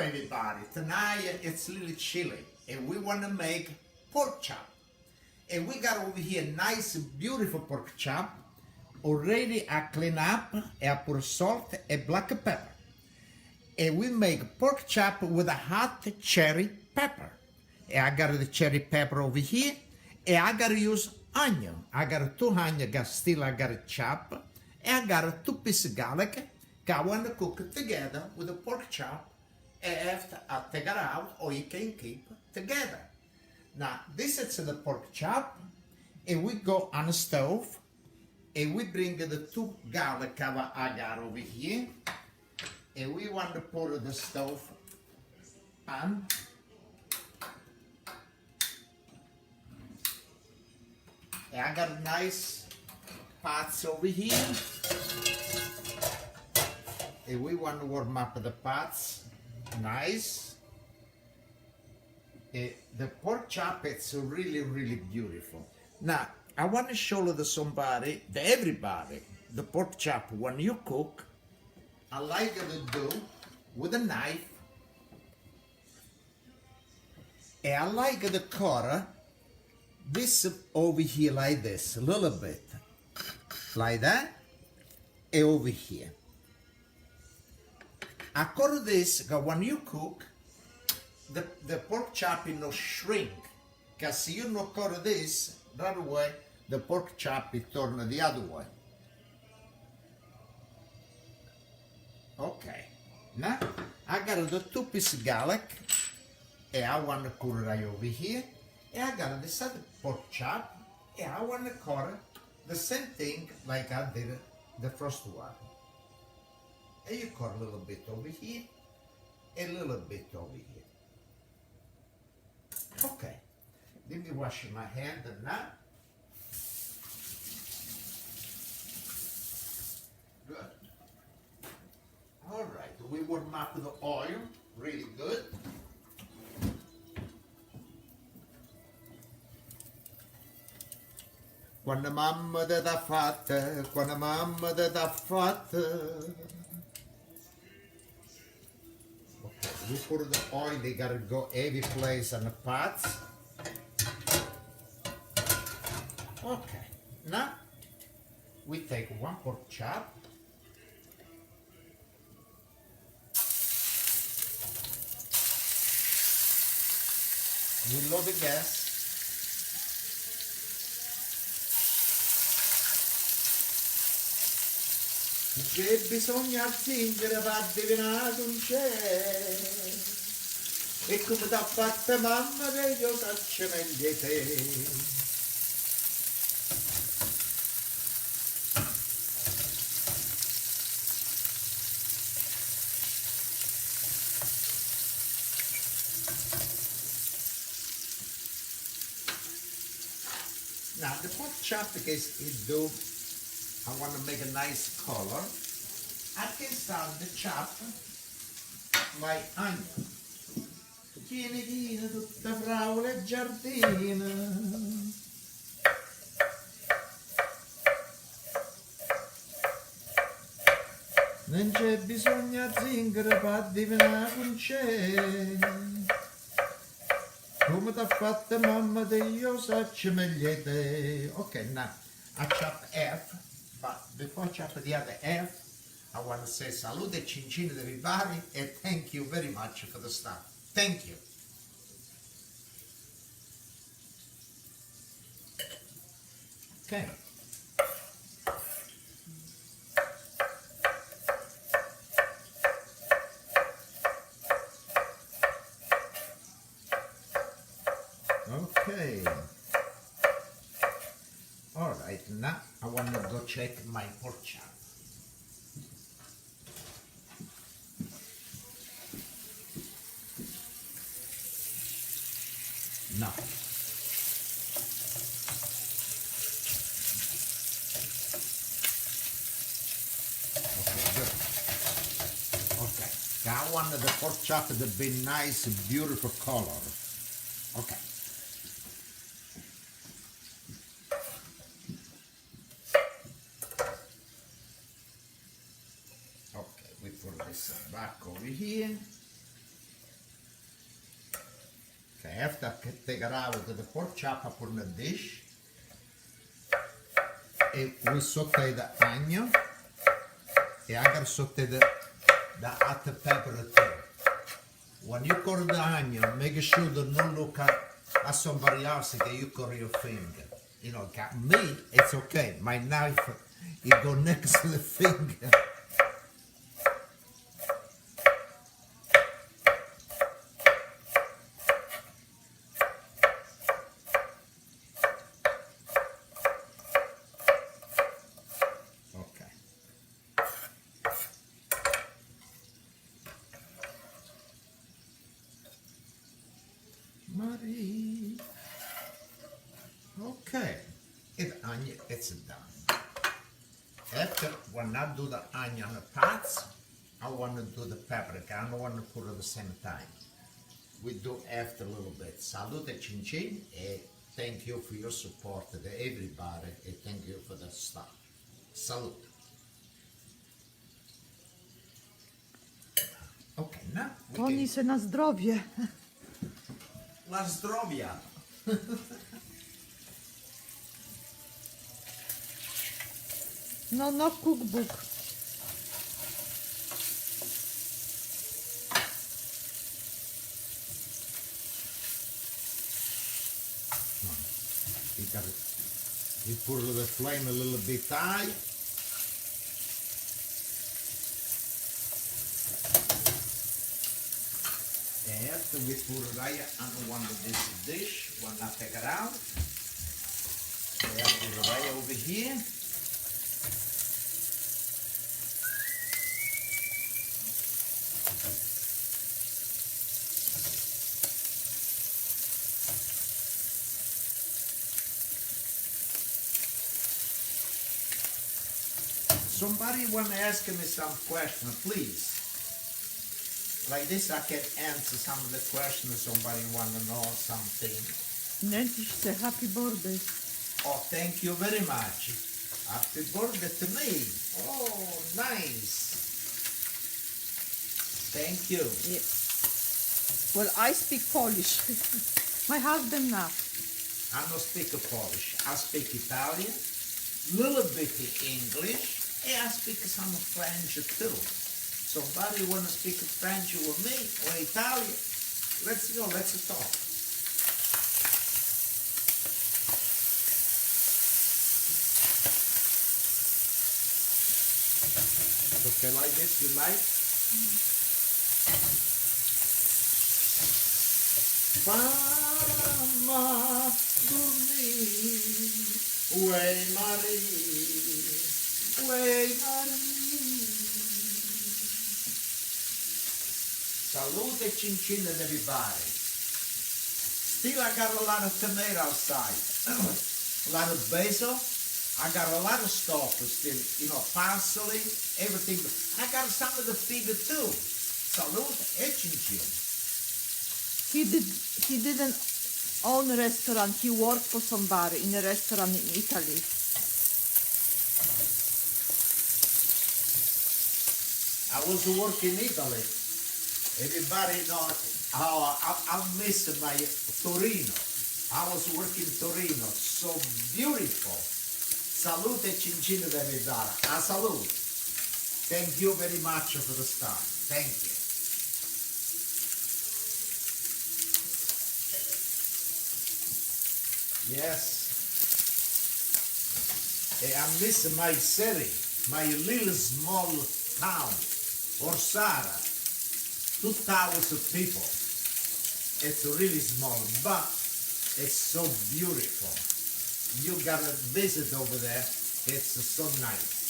everybody, tonight it's a little chilly and we want to make pork chop. And we got over here nice beautiful pork chop. Already I clean up and I put salt and black pepper. And we make pork chop with a hot cherry pepper. And I got the cherry pepper over here. And I gotta use onion. I got 2 onions still I gotta chop. And I got 2 pieces of garlic. I want to cook it together with the pork chop. And after I take it out, or you can keep together. Now, this is the pork chop. And we go on the stove. And we bring the 2 garlic I got over here. And we want to put the stove on. And I got nice pots over here. And we want to warm up the pots. Nice. And the pork chop, it's really, really beautiful. Now, I want to show everybody, the pork chop when you cook. I like to do with a knife. And I like to cut this over here like this, a little bit. Like that. And over here. I cut this because when you cook, the pork chop will not shrink. Because you not cut this, right away, the pork chop will turn the other way. Okay, now I got the 2 pieces of garlic, and I want to cut it right over here, and I got this other pork chop, and I want to cut it the same thing like I did the first one. And you cut a little bit over here, and a little bit over here. Okay, let me wash my hand now. Good. All right, we warm up the oil, really good. Quando mamma te l'ha fatta, quando mamma te l'ha fatta. Okay, we put the oil, they gotta go every place on the pots. Okay, now we take 1 pork chop. We load the gas. Che bisogna zingare per adivinare un c'è. E come t'ha fatta mamma che io faccio meglio di te. Now the pork chop because I want to make a nice color. I can start the chop my onion. Tieni tutta fraula e giardina. Non c'è bisogno zingare per adivinare un c'è. Come t'ha fatta mamma te io saccio meglio di te. Okay, now I chop half, but before I chop the other half, I want to say salute e cincin to everybody and thank you very much for the stuff. Thank you. Okay. Okay. All right, now I want to go check my pork chop. No. Okay, good. Okay. Now I want the pork chop to be nice, beautiful color. Okay. Okay, we put this back over here. after I take it out of the pork chop, I put in a dish. And we saute the onion. And I gotta saute the hot pepper too. When you cut the onion, make sure to not look at somebody else that you cut your finger. You know, me, it's okay. My knife, it go next to the finger. Marie. Okay, onion, it's done. After, when I do the onion parts, I want to do the paprika. I don't want to put it at the same time. We do after a little bit. Salute chin chin, and thank you for your support to everybody, and thank you for the stuff. Salute. Okay, now Toni se na zdrowie. Na zdrowia. No, cookbook. You put the flame a little bit high. And after we put it right under one of this dish, when I take it out, we have to put it right over here. Somebody want to ask me some question, please. Like this, I can answer some of the questions. Somebody want to know something. Nancy say happy birthday. Oh, thank you very much. Happy birthday to me. Oh, nice. Thank you. Yeah. Well, I speak Polish. My husband not. I don't speak Polish. I speak Italian, little bit English, and I speak some French too. Somebody want to speak French with me or Italian? Let's go, let's talk. Okay, like this, you like? Mamma, dormir, uè Marie, uè Marie. Salute chin chin and everybody. Still I got a lot of tomato outside. A lot of basil. I got a lot of stuff still, you know, parsley, everything. I got some of the fig too. Salute e chin chin. He didn't own a restaurant. He worked for somebody in a restaurant in Italy. I was working in Italy. Everybody knows how I miss my Torino. I was working in Torino. So beautiful. Salute e chin chin everybody. A salute. Thank you very much for the start. Thank you. Yes. I miss my city, my little small town, Orsara. 2,000 people. It's really small, but it's so beautiful. You gotta visit over there. It's so nice.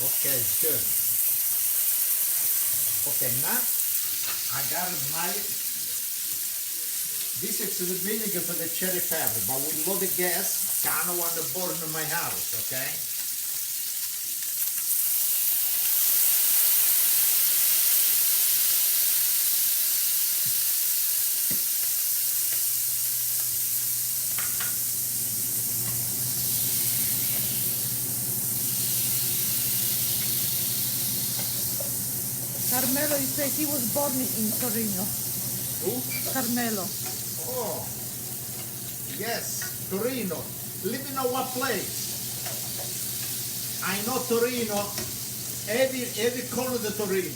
Okay, it's good. Okay, now I got my, this is the vinegar for the cherry pepper, but we load the gas, kind of want to burn in my house, okay? Carmelo, he says he was born in Torino. Who? Carmelo. Oh, yes, Torino. Let me know what place. I know Torino, every corner of Torino.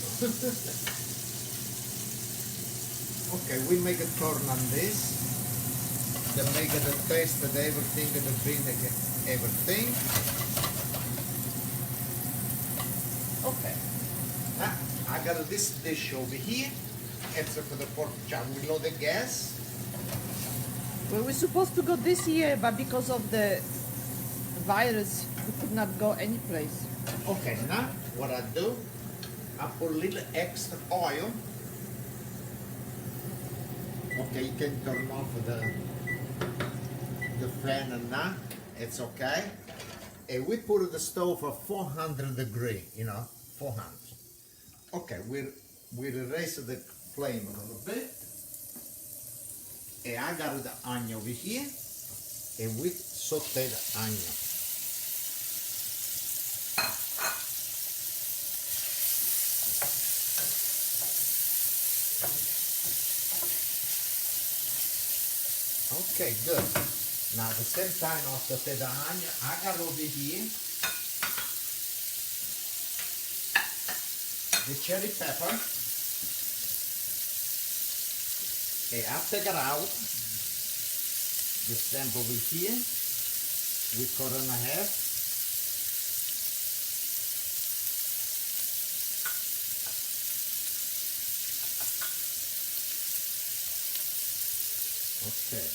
Okay, we make a turn on this. They make the taste of everything, the vinegar, everything. Okay. Now, I got this dish over here. It's for the pork chop. We load the gas. We were supposed to go this year, but because of the virus, we could not go any place. Okay, now what I do, I put a little extra oil. Okay, you can turn off the fan and now it's okay. And we put the stove at 400 degrees, 400. Okay, we'll raise the flame a little bit. And I got the onion over here, and we saute the onion. Okay, good. Now at the same time I saute the onion, I got over here the cherry pepper. And I take it out, the stem over here, we cut it in half. Okay.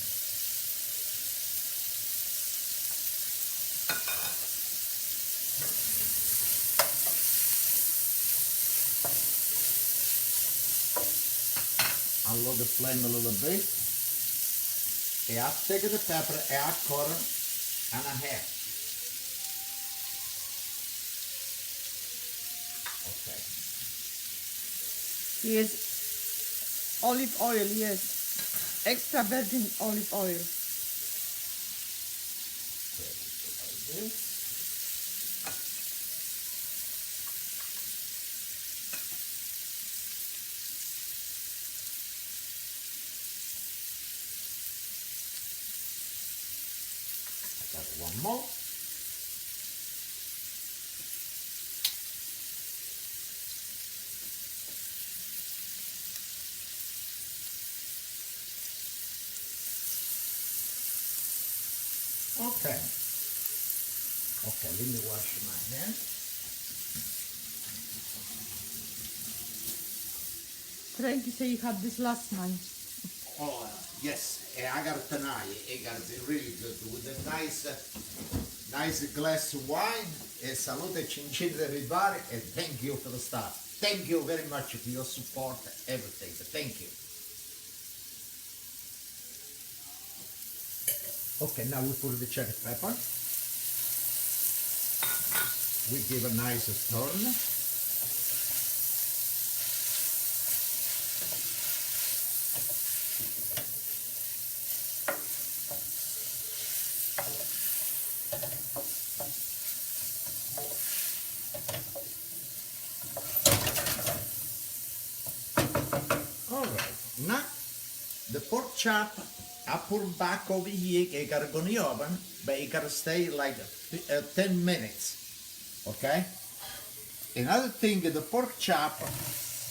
I'll lower the flame a little bit. And I take the pepper and I cut it in half. Okay. Yes, olive oil, yes. Extra virgin olive oil. Okay, like this. Got one more. Okay. Okay, let me wash my hands. Frankie said you had this last night. Oh, yes, I got it tonight. It got it really good with a nice glass of wine. Salute Cincin everybody, and thank you for the start. Thank you very much for your support, everything. Thank you. Okay, now we put the cherry pepper. We give a nice turn. All right, now the pork chop I put them back over here. It gotta go in the oven, but it gotta stay like 10 minutes. Okay? Another thing, the pork chop,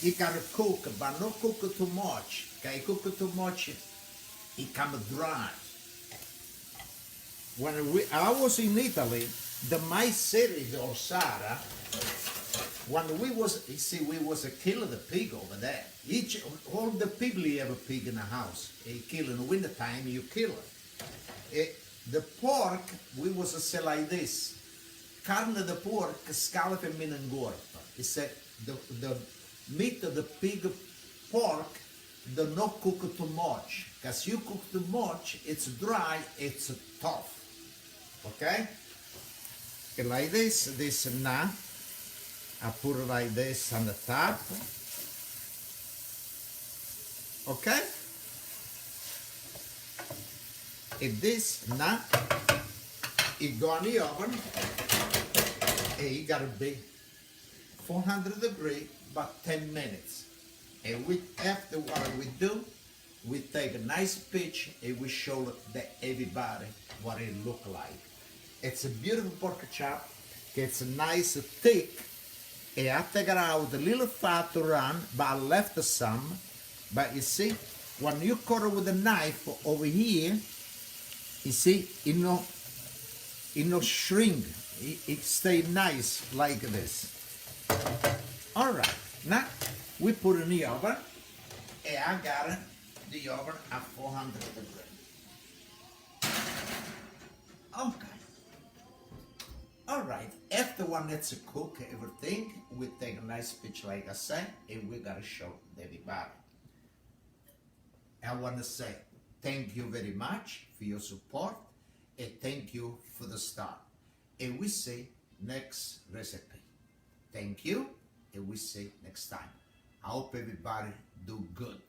it gotta cook, but not cook too much. Okay? Cook too much, it comes dry. When I was in Italy, my city, the Orsara, when we was, you see, we was a kill the pig over there. All the people have a pig in the house. You kill in the winter time, you kill it. The pork, we was a sell like this. Carne de pork, scallop e minangorpa. He said the meat of the pig pork do not cook too much. Because you cook too much, it's dry, it's tough. Okay? And like this now. I put it like this on the top. Okay? And this now, it go in the oven. And it gotta be 400 degrees about 10 minutes. And after what we do, we take a nice picture and we show everybody what it look like. It's a beautiful pork chop. It's nice, thick. And I take it out, a little fat to run, but I left some. But you see, when you cut it with a knife over here, you see, it no shrink. It stay nice like this. All right, now we put it in the oven, and I got the oven at 400 degrees. Okay. All right, after one lets it cook everything, we take a nice picture like I said, and we gotta show everybody. I want to say thank you very much for your support, and thank you for the start. And we see next recipe. Thank you, and we see next time. I hope everybody do good.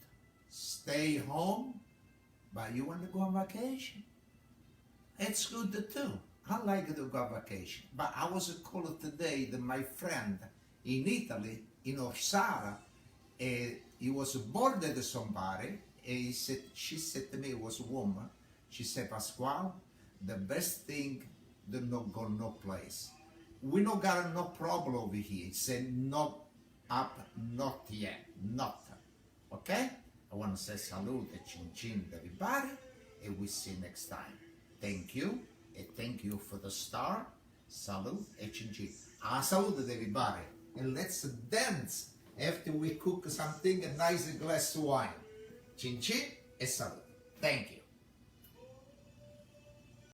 Stay home, but you want to go on vacation? It's good too. I like to go on vacation. But I was called today that my friend in Italy, in Orsara, he was boarded somebody, and she said to me, it was a woman, she said, Pasquale, the best thing to not go no place. We not got no problem over here. He said, not up, not yet, not. Okay? I want to say salute and chin chin to everybody, and we see you next time. Thank you, and thank you for the star. Salute and chin chin. Salute everybody, and let's dance after we cook something, a nice glass of wine. Chin chin and salute. Thank you.